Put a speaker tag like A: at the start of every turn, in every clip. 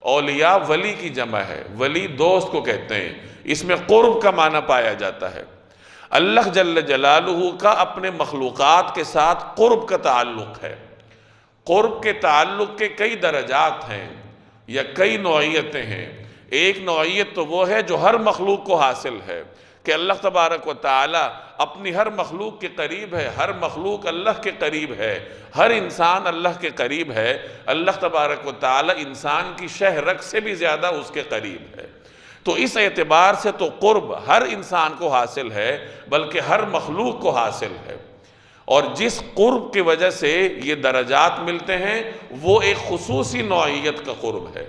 A: اولیاء ولی کی جمع ہے، ولی دوست کو کہتے ہیں، اس میں قرب کا معنی پایا جاتا ہے۔ اللہ جل جلالہ کا اپنے مخلوقات کے ساتھ قرب کا تعلق ہے۔ قرب کے تعلق کے کئی درجات ہیں یا کئی نوعیتیں ہیں۔ ایک نوعیت تو وہ ہے جو ہر مخلوق کو حاصل ہے کہ اللہ تبارک و تعالی اپنی ہر مخلوق کے قریب ہے، ہر مخلوق اللہ کے قریب ہے، ہر انسان اللہ کے قریب ہے۔ اللہ تبارک و تعالی انسان کی شہ رگ سے بھی زیادہ اس کے قریب ہے۔ تو اس اعتبار سے تو قرب ہر انسان کو حاصل ہے، بلکہ ہر مخلوق کو حاصل ہے۔ اور جس قرب کی وجہ سے یہ درجات ملتے ہیں وہ ایک خصوصی نوعیت کا قرب ہے،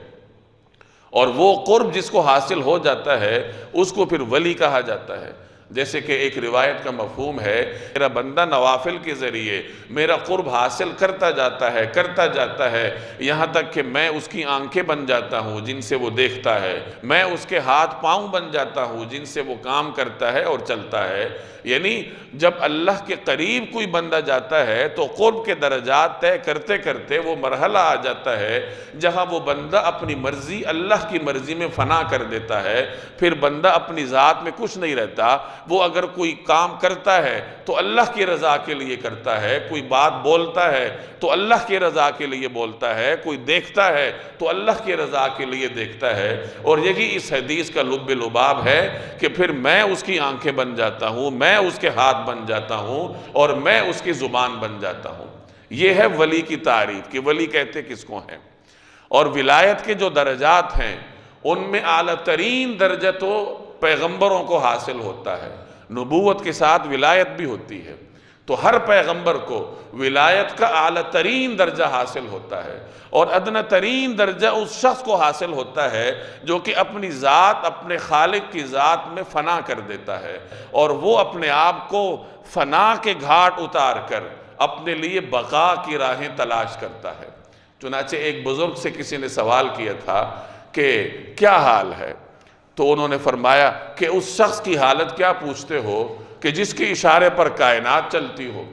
A: اور وہ قرب جس کو حاصل ہو جاتا ہے اس کو پھر ولی کہا جاتا ہے۔ جیسے کہ ایک روایت کا مفہوم ہے، میرا بندہ نوافل کے ذریعے میرا قرب حاصل کرتا جاتا ہے یہاں تک کہ میں اس کی آنکھیں بن جاتا ہوں جن سے وہ دیکھتا ہے، میں اس کے ہاتھ پاؤں بن جاتا ہوں جن سے وہ کام کرتا ہے اور چلتا ہے۔ یعنی جب اللہ کے قریب کوئی بندہ جاتا ہے تو قرب کے درجات طے کرتے کرتے وہ مرحلہ آ جاتا ہے جہاں وہ بندہ اپنی مرضی اللہ کی مرضی میں فنا کر دیتا ہے۔ پھر بندہ اپنی ذات میں کچھ نہیں رہتا، وہ اگر کوئی کام کرتا ہے تو اللہ کی رضا کے لیے کرتا ہے، کوئی بات بولتا ہے تو اللہ کی رضا کے لیے بولتا ہے، کوئی دیکھتا ہے تو اللہ کی رضا کے لیے دیکھتا ہے۔ اور یہی اس حدیث کا لب لباب ہے کہ پھر میں اس کی آنکھیں بن جاتا ہوں، میں اس کے ہاتھ بن جاتا ہوں، اور میں اس کی زبان بن جاتا ہوں۔ یہ ہے ولی کی تعریف کہ ولی کہتے کس کو ہیں۔ اور ولایت کے جو درجات ہیں ان میں اعلیٰ ترین درجہ تو پیغمبروں کو حاصل ہوتا ہے، نبوت کے ساتھ ولایت بھی ہوتی ہے، تو ہر پیغمبر کو ولایت کا اعلیٰ ترین درجہ حاصل ہوتا ہے، اور ادنی ترین درجہ اس شخص کو حاصل ہوتا ہے جو کہ اپنی ذات اپنے خالق کی ذات میں فنا کر دیتا ہے، اور وہ اپنے آپ کو فنا کے گھاٹ اتار کر اپنے لیے بقا کی راہیں تلاش کرتا ہے۔ چنانچہ ایک بزرگ سے کسی نے سوال کیا تھا کہ کیا حال ہے؟ تو انہوں نے فرمایا کہ اس شخص کی حالت کیا پوچھتے ہو کہ جس کے اشارے پر کائنات چلتی ہو؟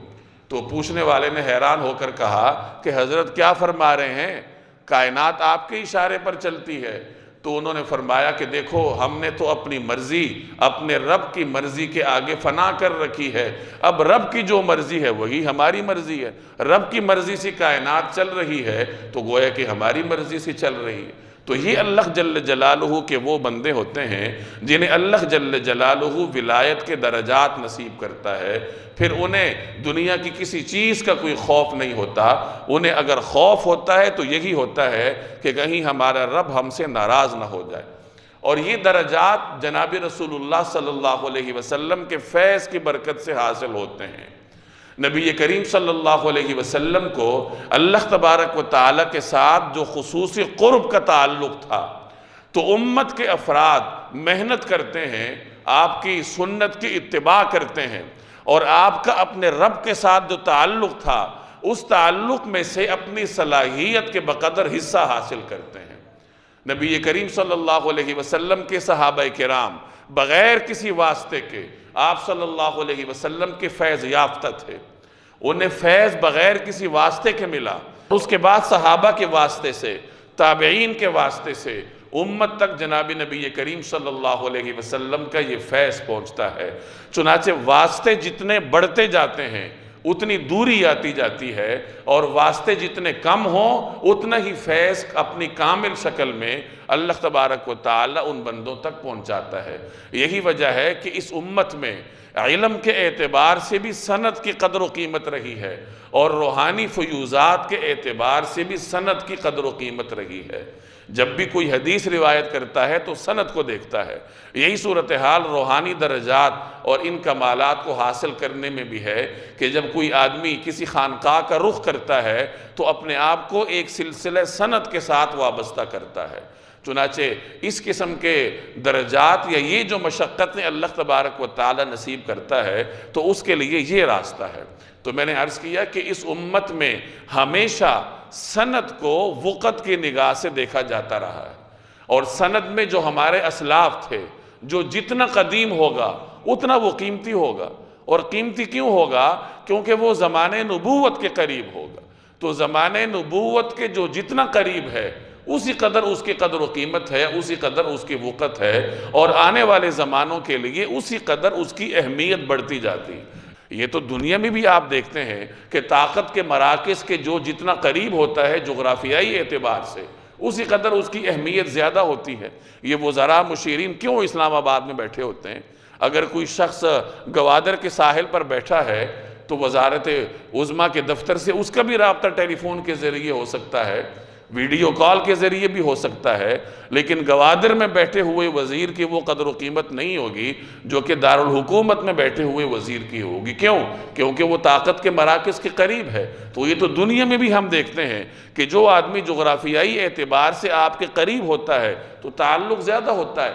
A: تو پوچھنے والے نے حیران ہو کر کہا کہ حضرت کیا فرما رہے ہیں، کائنات آپ کے اشارے پر چلتی ہے؟ تو انہوں نے فرمایا کہ دیکھو ہم نے تو اپنی مرضی اپنے رب کی مرضی کے آگے فنا کر رکھی ہے، اب رب کی جو مرضی ہے وہی ہماری مرضی ہے، رب کی مرضی سے کائنات چل رہی ہے تو گویا کہ ہماری مرضی سے چل رہی ہے۔ تو یہ اللہ جل جلالہ کے وہ بندے ہوتے ہیں جنہیں اللہ جل جلالہ ولایت کے درجات نصیب کرتا ہے، پھر انہیں دنیا کی کسی چیز کا کوئی خوف نہیں ہوتا۔ انہیں اگر خوف ہوتا ہے تو یہی ہوتا ہے کہ کہیں ہمارا رب ہم سے ناراض نہ ہو جائے۔ اور یہ درجات جناب رسول اللہ صلی اللہ علیہ وسلم کے فیض کی برکت سے حاصل ہوتے ہیں۔ نبی کریم صلی اللہ علیہ وسلم کو اللہ تبارک و تعالیٰ کے ساتھ جو خصوصی قرب کا تعلق تھا، تو امت کے افراد محنت کرتے ہیں، آپ کی سنت کی اتباع کرتے ہیں، اور آپ کا اپنے رب کے ساتھ جو تعلق تھا اس تعلق میں سے اپنی صلاحیت کے بقدر حصہ حاصل کرتے ہیں۔ نبی کریم صلی اللہ علیہ وسلم کے صحابہ کرام بغیر کسی واسطے کے آپ صلی اللہ علیہ وسلم کے فیض یافتہ تھے، انہیں فیض بغیر کسی واسطے کے ملا۔ اس کے بعد صحابہ کے واسطے سے، تابعین کے واسطے سے امت تک جناب نبی کریم صلی اللہ علیہ وسلم کا یہ فیض پہنچتا ہے۔ چنانچہ واسطے جتنے بڑھتے جاتے ہیں اتنی دوری آتی جاتی ہے، اور واسطے جتنے کم ہوں اتنا ہی فیض اپنی کامل شکل میں اللہ تبارک و تعالی ان بندوں تک پہنچاتا ہے۔ یہی وجہ ہے کہ اس امت میں علم کے اعتبار سے بھی سند کی قدر و قیمت رہی ہے، اور روحانی فیوزات کے اعتبار سے بھی سند کی قدر و قیمت رہی ہے۔ جب بھی کوئی حدیث روایت کرتا ہے تو سند کو دیکھتا ہے۔ یہی صورتحال روحانی درجات اور ان کمالات کو حاصل کرنے میں بھی ہے کہ جب کوئی آدمی کسی خانقاہ کا رخ کرتا ہے تو اپنے آپ کو ایک سلسلہ سند کے ساتھ وابستہ کرتا ہے۔ چنانچہ اس قسم کے درجات یا یہ جو مشقتیں اللہ تبارک و تعالی نصیب کرتا ہے تو اس کے لیے یہ راستہ ہے۔ تو میں نے عرض کیا کہ اس امت میں ہمیشہ سند کو وقت کی نگاہ سے دیکھا جاتا رہا ہے، اور سند میں جو ہمارے اسلاف تھے جو جتنا قدیم ہوگا اتنا وہ قیمتی ہوگا۔ اور قیمتی کیوں ہوگا؟ کیونکہ وہ زمانے نبوت کے قریب ہوگا۔ تو زمانے نبوت کے جو جتنا قریب ہے اسی قدر اس کی قدر و قیمت ہے، اسی قدر اس کی وقت ہے، اور آنے والے زمانوں کے لیے اسی قدر اس کی اہمیت بڑھتی جاتی۔ یہ تو دنیا میں بھی آپ دیکھتے ہیں کہ طاقت کے مراکز کے جو جتنا قریب ہوتا ہے جغرافیائی اعتبار سے، اسی قدر اس کی اہمیت زیادہ ہوتی ہے۔ یہ وزراء مشیرین کیوں اسلام آباد میں بیٹھے ہوتے ہیں؟ اگر کوئی شخص گوادر کے ساحل پر بیٹھا ہے تو وزارت عظمیٰ کے دفتر سے اس کا بھی رابطہ ٹیلی فون کے ذریعے ہو سکتا ہے، ویڈیو کال کے ذریعے بھی ہو سکتا ہے، لیکن گوادر میں بیٹھے ہوئے وزیر کی وہ قدر و قیمت نہیں ہوگی جو کہ دارالحکومت میں بیٹھے ہوئے وزیر کی ہوگی۔ کیوں؟ کیونکہ وہ طاقت کے مراکز کے قریب ہے۔ تو یہ تو دنیا میں بھی ہم دیکھتے ہیں کہ جو آدمی جغرافیائی اعتبار سے آپ کے قریب ہوتا ہے تو تعلق زیادہ ہوتا ہے،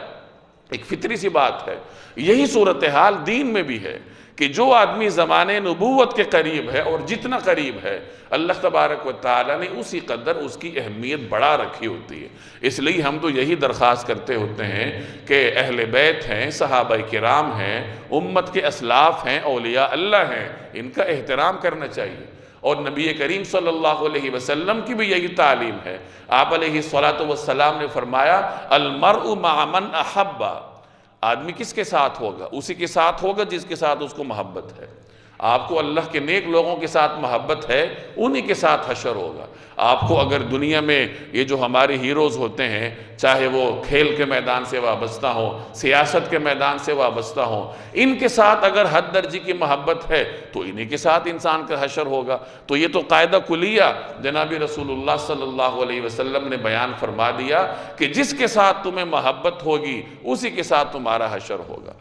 A: ایک فطری سی بات ہے۔ یہی صورتحال دین میں بھی ہے کہ جو آدمی زمانے نبوت کے قریب ہے اور جتنا قریب ہے، اللہ تبارک و تعالیٰ نے اسی قدر اس کی اہمیت بڑھا رکھی ہوتی ہے۔ اس لیے ہم تو یہی درخواست کرتے ہوتے ہیں کہ اہل بیت ہیں، صحابہ کرام ہیں، امت کے اسلاف ہیں، اولیاء اللہ ہیں، ان کا احترام کرنا چاہیے۔ اور نبی کریم صلی اللہ علیہ وسلم کی بھی یہی تعلیم ہے۔ آپ علیہ الصلوۃ والسلام نے فرمایا المرء مع من احب، آدمی کس کے ساتھ ہوگا؟ اسی کے ساتھ ہوگا جس کے ساتھ اس کو محبت ہے۔ آپ کو اللہ کے نیک لوگوں کے ساتھ محبت ہے، انہی کے ساتھ حشر ہوگا۔ آپ کو اگر دنیا میں یہ جو ہمارے ہیروز ہوتے ہیں، چاہے وہ کھیل کے میدان سے وابستہ ہوں، سیاست کے میدان سے وابستہ ہوں، ان کے ساتھ اگر حد درجے کی محبت ہے تو انہی کے ساتھ انسان کا حشر ہوگا۔ تو یہ تو قاعدہ کلیہ جناب رسول اللہ صلی اللہ علیہ وسلم نے بیان فرما دیا کہ جس کے ساتھ تمہیں محبت ہوگی اسی کے ساتھ تمہارا حشر ہوگا۔